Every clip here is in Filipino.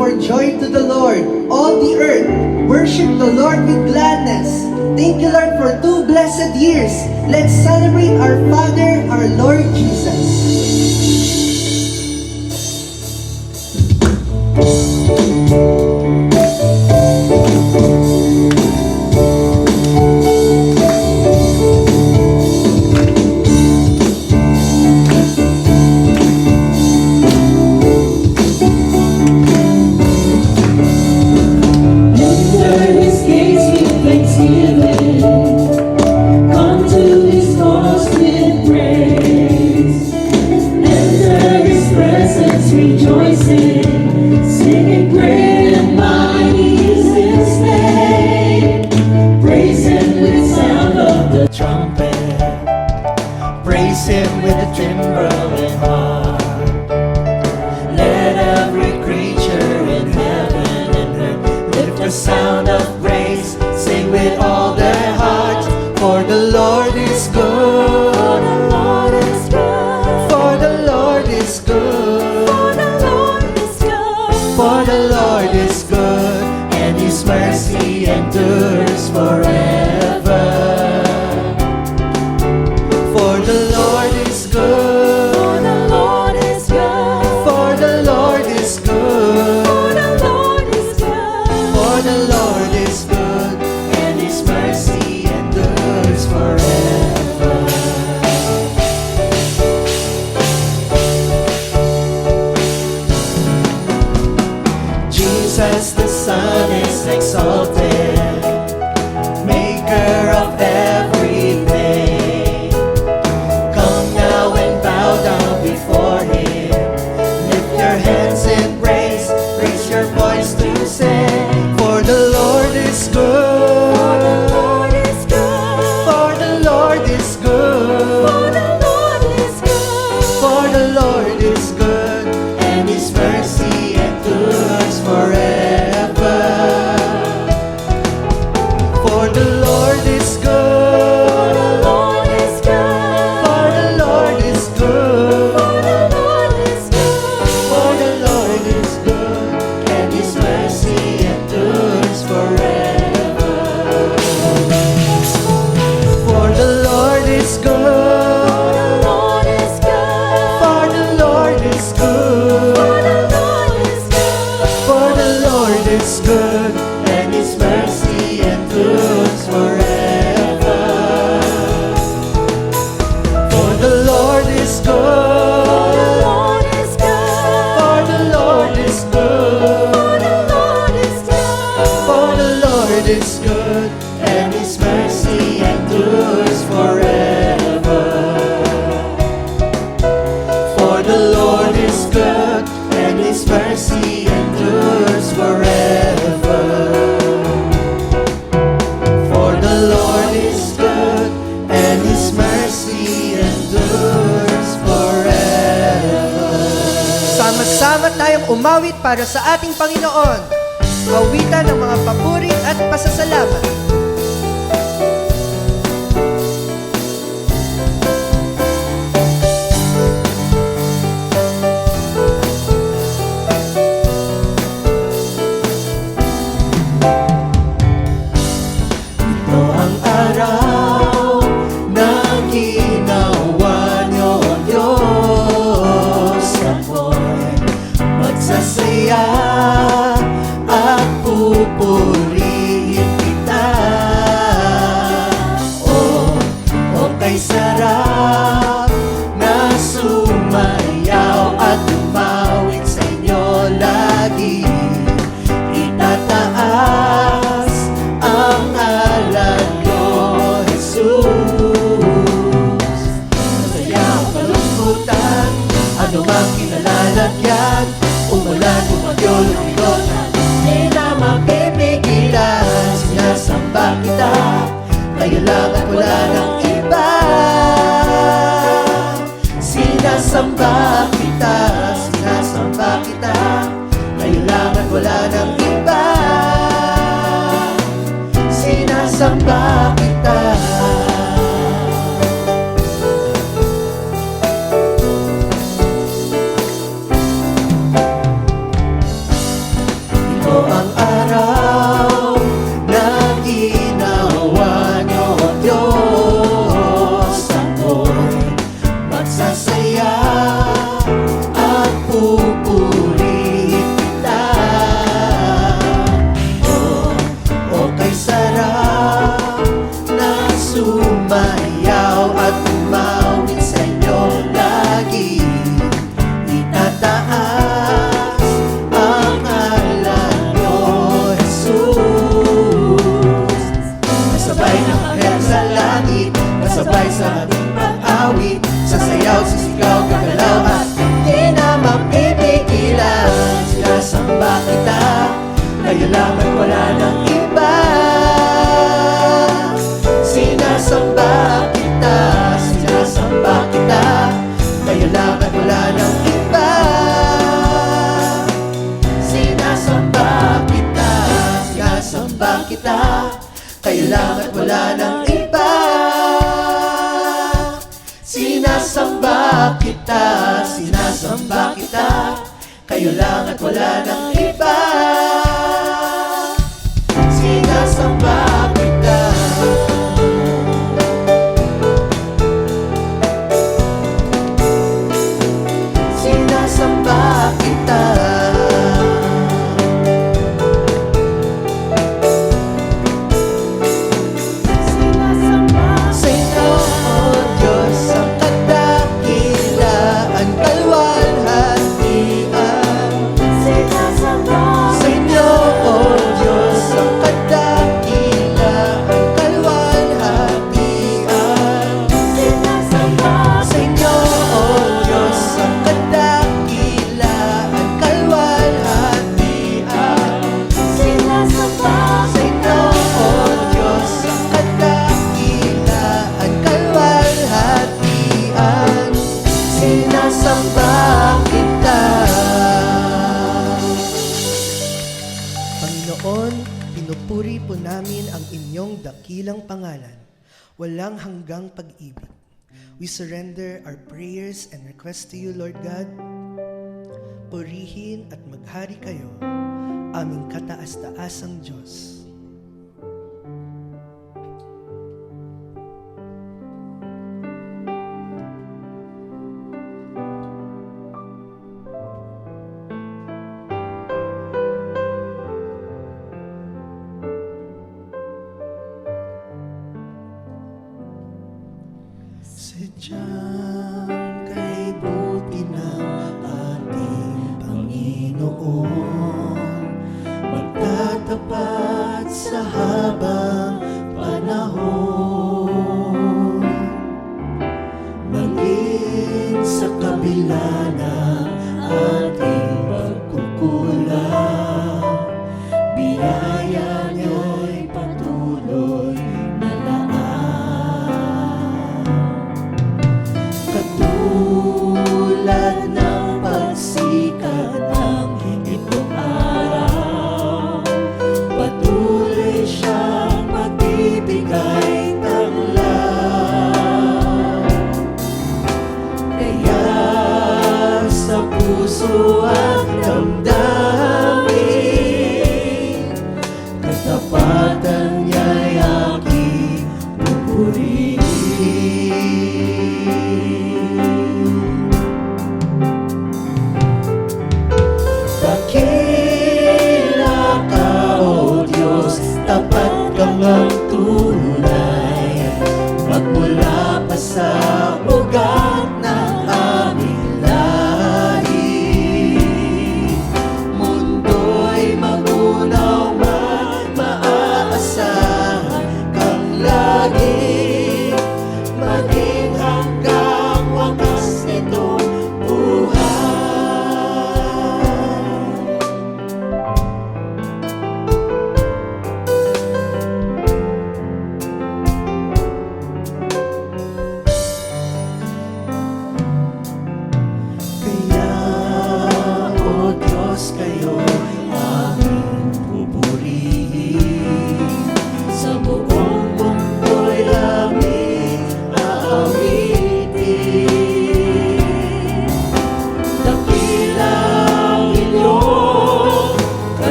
for joy to the Lord, all the earth. Worship the Lord with gladness. Thank you, Lord, for 2 blessed years. Let's celebrate our Father, our Lord Jesus. Praise Him with the timbrel and harp. Let every creature in heaven and earth lift the sound of praise, sing with all their heart. For the Lord is good. For the Lord is good. For the Lord is good. For the Lord is good. For the Lord is good, and His mercy endures forever. For the Lord is good. For the Lord is good. For the Lord is good. For the Lord is good. For the Lord is good, and His mercy endures forever. Jesus the Son is exalted, Maker of everything. Is good, and His mercy endures forever. For the Lord is good, and His mercy endures forever. For the Lord is good, and His mercy endures forever. Sama-sama tayong umawit para sa ating Panginoon. Awitan ng mga papuri at pasasalamat. Ito ang araw na ginawa niyo, Diyos. Ako'y magsasaya at pupurihin kita. Sinasamba kita, kayo lang at wala nang iba. Sinasamba kita, sinasamba kita, kayo lang at wala nang iba. Sinasamba kita, sinasamba kita, kayo lang at wala nang iba. Sinasamba kita, sinasamba kita, kayo lang at wala nang iba. Sinasamba kita. Sinasamba kita. Sa inyo, O Diyos, ang kadakilaan, kalwalhatian. Sa inyo, O Diyos, ang kadakilaan, kalwalhatian. Sa inyo, O Diyos, ang kadakilaan, kalwalhatian. Sa inyo, O Diyos, ang kadakilaan, kalwalhatian. Sinasamba kita. Panginoon, pinupuri po namin ang inyong dakilang pangalan, walang hanggang pag-ibig. We surrender our prayers and requests to you, Lord God. Purihin at maghari kayo, aming kataas-taasang Diyos. Sadyang kay buti ng ating Panginoon, magtatapat sa habang panahon. Maging sa kabila ng ating pagkukulang, biyaya niyo'y patuloy na laan. Katulad ng pagsikat ng itong araw, patuloy siya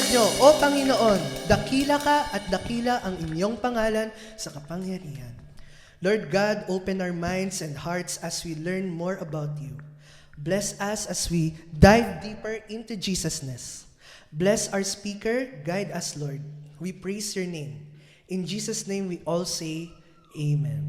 nyo, O Panginoon, dakila ka at dakila ang inyong pangalan sa kapangyarihan. Lord God, open our minds and hearts as we learn more about you. Bless us as we dive deeper into Jesus-ness. Bless our speaker, guide us, Lord. We praise your name. In Jesus' name we all say, Amen.